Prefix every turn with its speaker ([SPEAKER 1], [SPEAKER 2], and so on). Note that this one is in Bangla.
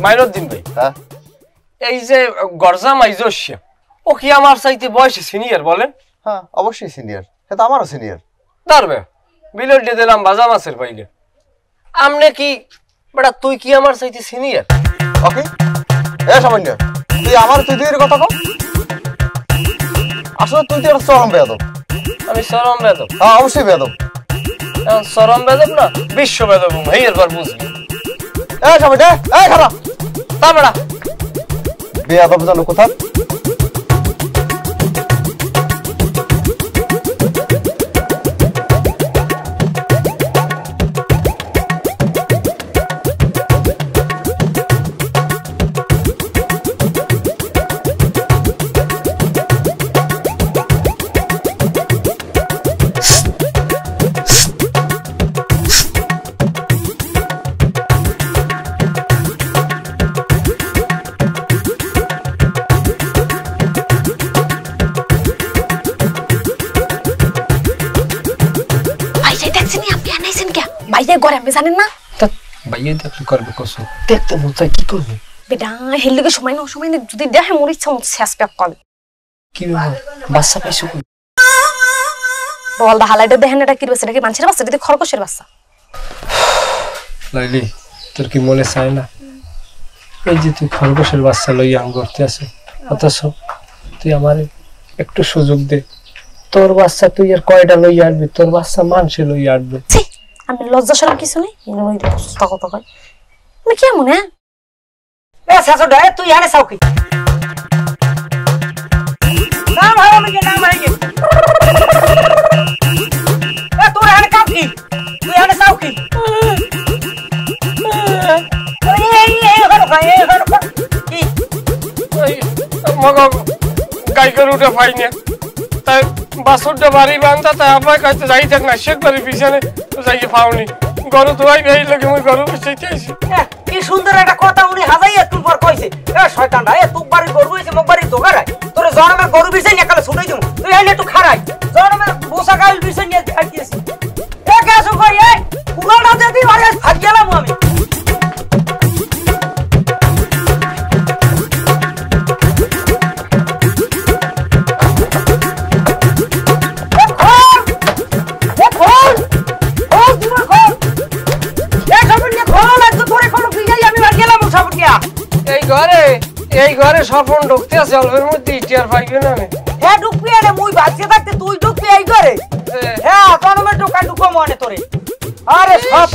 [SPEAKER 1] মাইনুদ্দিন ভাই
[SPEAKER 2] হ্যাঁ
[SPEAKER 1] এই যে গরজা মাইজস্য ও কি আমার চাইতে বয়সে সিনিয়র বলেন?
[SPEAKER 2] হ্যাঁ অবশ্যই সিনিয়র, সে তো আমারও সিনিয়র।
[SPEAKER 1] দাঁড়বে বিলেট দিয়ে দিলাম বাজা মাছের পাইলে আমনে কি বেটা তুই কি আমার চাইতে সিনিয়র?
[SPEAKER 2] ওকে এ সামান্য তুই আমার তুই তুই কথা কও, আসলে তুই তো চরম বেয়াদব।
[SPEAKER 1] আমি চরম বেদব?
[SPEAKER 2] হ্যাঁ অবশ্যই বেয়াদব।
[SPEAKER 1] চরম বেদব না বিশ্ব বেদব ভাই এরবার বুঝলি।
[SPEAKER 2] এ সামান্য এ খারাপ
[SPEAKER 1] তা বেটা
[SPEAKER 2] বেয়াদব জানো কোথা?
[SPEAKER 3] ভাইয়া ঘরে আমি জানেন না
[SPEAKER 1] ভাইয়া দেখতে করবে কসু দেখতে বলতে কি করবে
[SPEAKER 3] বেটা হেলকে সময় না যদি দেখে মোর ইচ্ছা মতো শেষ প্যাক করে
[SPEAKER 1] কি বাচ্চা পাইছো কই
[SPEAKER 3] বল দা হালাইটা দেখেন এটা কি বাচ্চা, এটা কি মানুষের বাচ্চা, এটা খরগোশের বাচ্চা।
[SPEAKER 1] লাইলি তোর কি মনে চায় না এই যে তুই খরগোশের বাচ্চা লইয়া আম করতে আছে, অথচ তুই আমারে একটু সুযোগ দে, তোর বাচ্চা তুই আর কয়টা লইয়া আসবি, তোর বাচ্চা মানুষে লইয়া আসবে।
[SPEAKER 3] আমি লজ্জা সরম কিছু নেই কথা কয় আমি কেমন হ্যাঁ
[SPEAKER 4] এ শাশুড়া তুই আনে সাউকি না ভাই আমি না ভাই এ তোর আনে কাম কি তুই আনে সাউকি এই হর কি
[SPEAKER 1] মগ গাই গরু উঠে পাই না তাই বাসুরটা বাড়ি বান্ধা তাই আবার কাছে যাই থাক না শেখ বাড়ির পিছনে যাই পাওনি গরু ধোয়াই ভাই লাগে মুই গরু বসাইতে আইছি।
[SPEAKER 4] কি সুন্দর একটা কথা উনি হাজাইয়া তুই পর কইছে এ শয়তানটা এ তুই বাড়ি গরু হইছে মগ বাড়ি দোকারাই তোর জনমের গরু বিছাই না কালে ছুটাই দিমু তুই আইলে একটু খারাই জনমের বসা গাইল বিছাই নিয়ে আইতেছি এ কেসু কই এ পুরাটা যদি আরে ভাগ গেলাম আমি
[SPEAKER 1] এই ঘরে স্বপন ঢুকতে আছে অল্পের মধ্যে ইটিয়ার পাইবে না
[SPEAKER 4] হ্যাঁ ঢুকবি রে মুই বাঁচিয়ে থাকতে তুই ঢুকবি এই ঘরে হ্যাঁ জনমের ঢুকা ঢুকো মনে তোরে আরে সব